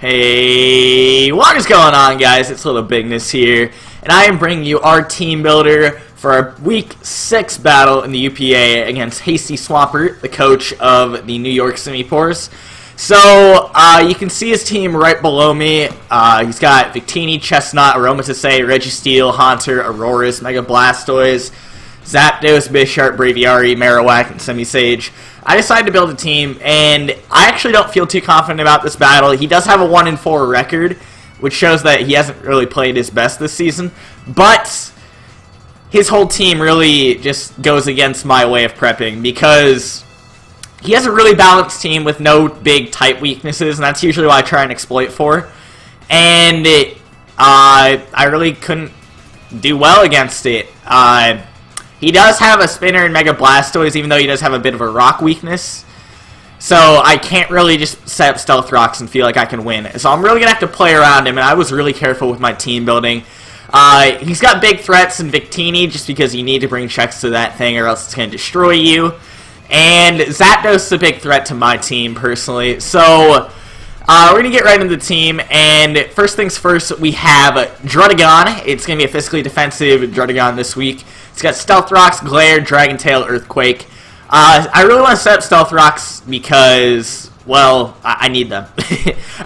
Hey, what is going on, guys? It's LittleBigness here, and I am bringing you our team builder for our Week 6 battle in the UPA against Hasty Swampert, the coach of the New York Simipours. So, you can see his team right below me. He's got Victini, Chestnut, Aromatisse, Registeel, Haunter, Auroras, Mega Blastoise, Zapdos, Bisharp, Braviary, Marowak, and Simisage. I decided to build a team, and I actually don't feel too confident about this battle. He does have a 1-4 record, which shows that he hasn't really played his best this season, but his whole team really just goes against my way of prepping, because he has a really balanced team with no big type weaknesses, and that's usually what I try and exploit for. And I really couldn't do well against it. He does have a Spinner and Mega Blastoise, even though he does have a bit of a Rock weakness. So I can't really just set up Stealth Rocks and feel like I can win. So I'm really going to have to play around him, and I was really careful with my team building. He's got big threats in Victini, just because you need to bring checks to that thing or else it's going to destroy you. And Zapdos is a big threat to my team, personally. So we're going to get right into the team, and first things first, we have Druddigon. It's going to be a physically defensive Druddigon this week. It's got Stealth Rocks, Glare, Dragon Tail, Earthquake. I really want to set up Stealth Rocks because, well, I need them.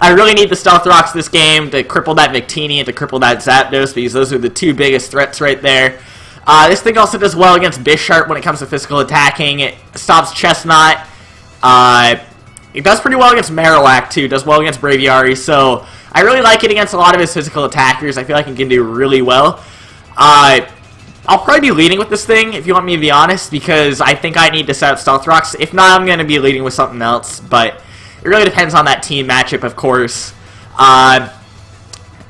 I really need the Stealth Rocks this game to cripple that Victini and to cripple that Zapdos, because those are the two biggest threats right there. This thing also does well against Bisharp when it comes to physical attacking. It stops Chestnut. It does pretty well against Marowak, too. It does well against Braviary, so I really like it against a lot of his physical attackers. I feel like it can do really well. I'll probably be leading with this thing, if you want me to be honest, because I think I need to set up Stealth Rocks. If not, I'm going to be leading with something else, but it really depends on that team matchup, of course. I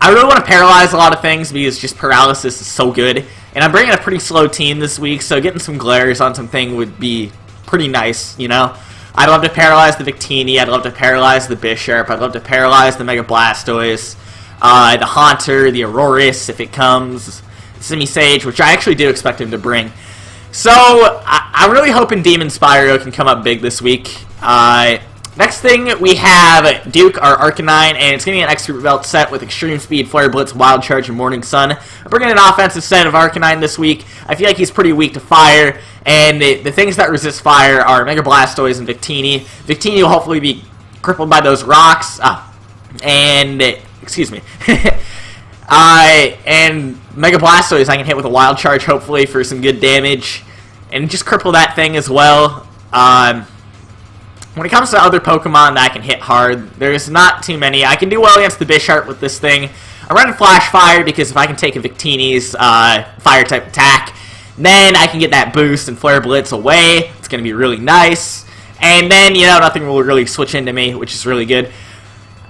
really want to paralyze a lot of things, because just paralysis is so good. And I'm bringing a pretty slow team this week, so getting some glares on something would be pretty nice, you know? I'd love to paralyze the Victini, I'd love to paralyze the Bisharp, I'd love to paralyze the Mega Blastoise, the Haunter, the Auroras, if it comes, Simisage, which I actually do expect him to bring. So, I'm really hoping Demon Spyro can come up big this week. Next thing, we have Duke, our Arcanine, and it's going to be an Expert Belt set with Extreme Speed, Flare Blitz, Wild Charge, and Morning Sun. I'm bringing an offensive set of Arcanine this week. I feel like he's pretty weak to fire, and the things that resist fire are Mega Blastoise and Victini. Victini will hopefully be crippled by those rocks, excuse me. And Mega Blastoise I can hit with a Wild Charge, hopefully, for some good damage, and just cripple that thing as well. When it comes to other Pokemon that I can hit hard, there's not too many. I can do well against the Bisharp with this thing. I'm running Flash Fire because if I can take a Victini's Fire-type attack, then I can get that boost and Flare Blitz away. It's going to be really nice. And then, you know, nothing will really switch into me, which is really good.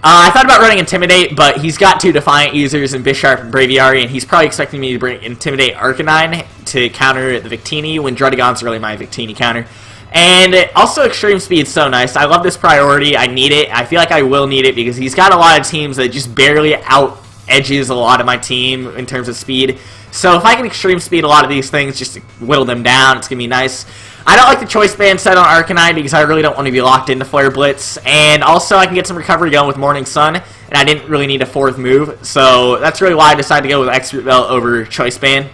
I thought about running Intimidate, but he's got two Defiant users in Bisharp and Braviary, and he's probably expecting me to bring Intimidate Arcanine to counter the Victini, when Druddigon's really my Victini counter. And also Extreme Speed's so nice. I love this priority. I need it. I feel like I will need it because he's got a lot of teams that just barely out-edges a lot of my team in terms of speed. So if I can Extreme Speed a lot of these things just to whittle them down, it's going to be nice. I don't like the Choice Band set on Arcanine because I really don't want to be locked into Flare Blitz. And also I can get some recovery going with Morning Sun, and I didn't really need a fourth move. So that's really why I decided to go with Expert Belt over Choice Band.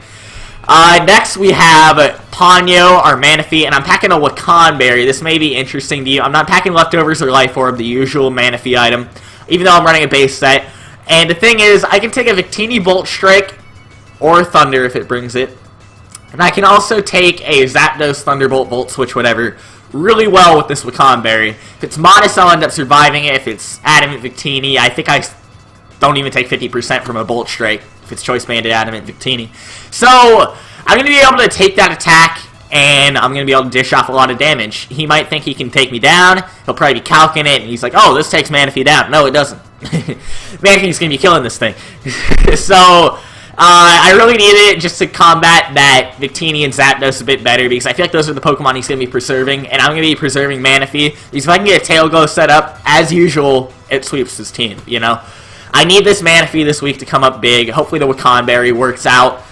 Next we have Ponyo, our Manaphy, and I'm packing a Wakan Berry. This may be interesting to you. I'm not packing Leftovers or Life Orb, the usual Manaphy item, even though I'm running a base set. And the thing is, I can take a Victini Bolt Strike, or Thunder if it brings it. And I can also take a Zapdos, Thunderbolt, Volt Switch, whatever, really well with this Wakan Berry. If it's Modest, I'll end up surviving it. If it's Adamant Victini, I think I don't even take 50% from a Bolt Strike if it's Choice Banded Adamant Victini. So, I'm going to be able to take that attack, and I'm going to be able to dish off a lot of damage. He might think he can take me down. He'll probably be calcing it, and he's like, oh, this takes Manaphy down. No, it doesn't. Manaphy's going to be killing this thing. So, I really needed it just to combat that Victini and Zapdos a bit better, because I feel like those are the Pokemon he's going to be preserving, and I'm going to be preserving Manaphy, because if I can get a Tail Glow set up, as usual, it sweeps his team, you know? I need this Manaphy this week to come up big. Hopefully the Wakan Berry works out.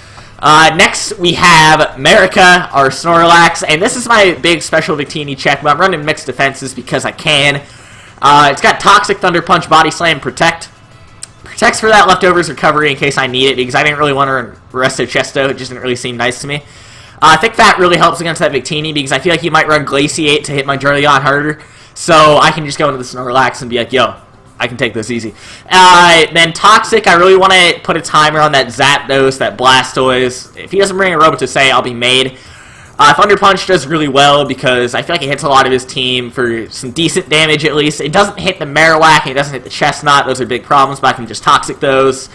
Next, we have America, our Snorlax, and this is my big special Victini check, but I'm running mixed defenses because I can. It's got Toxic, Thunder Punch, Body Slam, Protect. Protects for that leftovers recovery in case I need it, because I didn't really want to Resto Chesto. It just didn't really seem nice to me. Thick Fat really helps against that Victini, because I feel like he might run Glaciate to hit my Jarleon harder. So I can just go into the Snorlax and be like, yo, I can take this easy. Then Toxic, I really want to put a timer on that Zapdos, that Blastoise. If he doesn't bring a Robotusei, I'll be made. Thunder Punch does really well because I feel like it hits a lot of his team for some decent damage at least. It doesn't hit the Marowak, it doesn't hit the Chestnut. Those are big problems, but I can just Toxic those.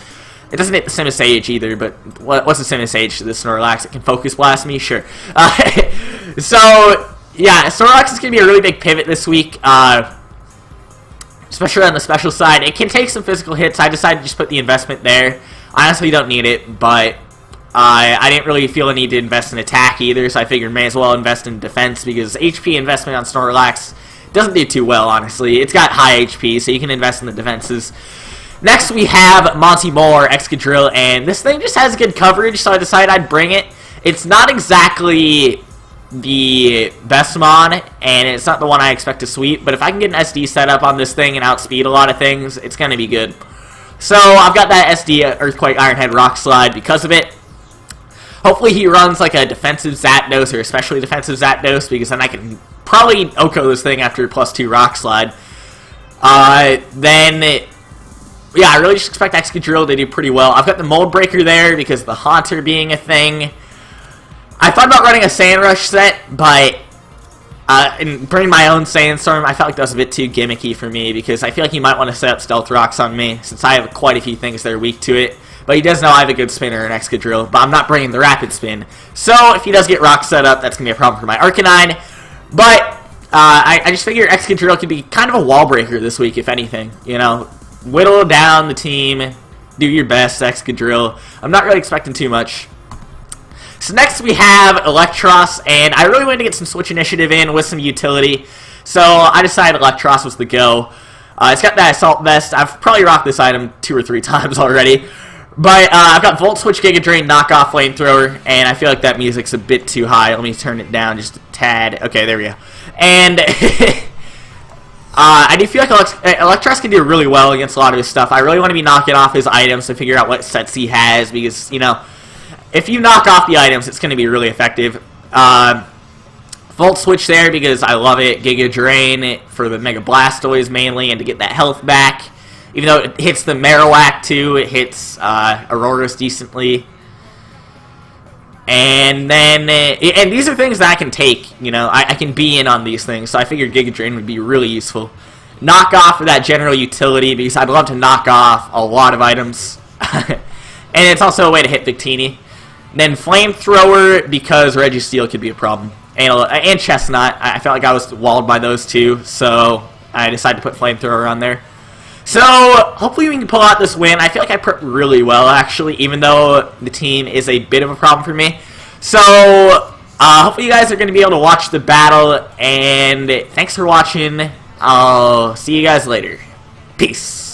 It doesn't hit the Simisage either, but what's the Simisage to the Snorlax? It can Focus Blast me? Sure. So, yeah, Snorlax is going to be a really big pivot this week, especially on the special side. It can take some physical hits. I decided to just put the investment there. I honestly don't need it, but I didn't really feel a need to invest in attack either, so I figured may as well invest in defense, because HP investment on Snorlax doesn't do too well, honestly. It's got high HP, so you can invest in the defenses. Next, we have Monte or Excadrill, and this thing just has good coverage, so I decided I'd bring it. It's not exactly the best mon, and it's not the one I expect to sweep, but if I can get an SD set up on this thing and outspeed a lot of things, it's going to be good. So, I've got that SD Earthquake, Iron Head, Rock Slide because of it. Hopefully he runs like a defensive Zapdos or especially defensive Zapdos, because then I can probably Oko this thing after +2 Rock Slide. Yeah, I really just expect Excadrill to do pretty well. I've got the Mold Breaker there because of the Haunter being a thing. I thought about running a Sand Rush set, but and bringing my own Sandstorm, I felt like that was a bit too gimmicky for me, because I feel like he might want to set up Stealth Rocks on me, since I have quite a few things that are weak to it. But he does know I have a good spinner in Excadrill, but I'm not bringing the Rapid Spin. So, if he does get Rock set up, that's going to be a problem for my Arcanine. But, I just figure Excadrill could be kind of a wall breaker this week, if anything. You know, whittle down the team, do your best, Excadrill. I'm not really expecting too much. So next we have Electros, and I really wanted to get some Switch Initiative in with some utility. So, I decided Electros was the go. It's got that Assault Vest. I've probably rocked this item 2 or 3 times already. But I've got Volt Switch, Giga Drain, Knockoff, Flamethrower, and I feel like that music's a bit too high. Let me turn it down just a tad. Okay, there we go. And I do feel like Electros can do really well against a lot of his stuff. I really want to be knocking off his items to figure out what sets he has, because, you know, if you knock off the items, it's going to be really effective. Volt Switch there because I love it. Giga Drain for the Mega Blastoise mainly, and to get that health back. Even though it hits the Marowak too, it hits Aurora's decently. And then, and these are things that I can take, you know, I can be in on these things, so I figured Giga Drain would be really useful. Knock off for that general utility, because I'd love to knock off a lot of items. And it's also a way to hit Victini. Then Flamethrower, because Registeel could be a problem. And Chestnut, I felt like I was walled by those two, so I decided to put Flamethrower on there. So, hopefully we can pull out this win. I feel like I prepped really well, actually, even though the team is a bit of a problem for me. So, hopefully you guys are going to be able to watch the battle, and thanks for watching. I'll see you guys later. Peace.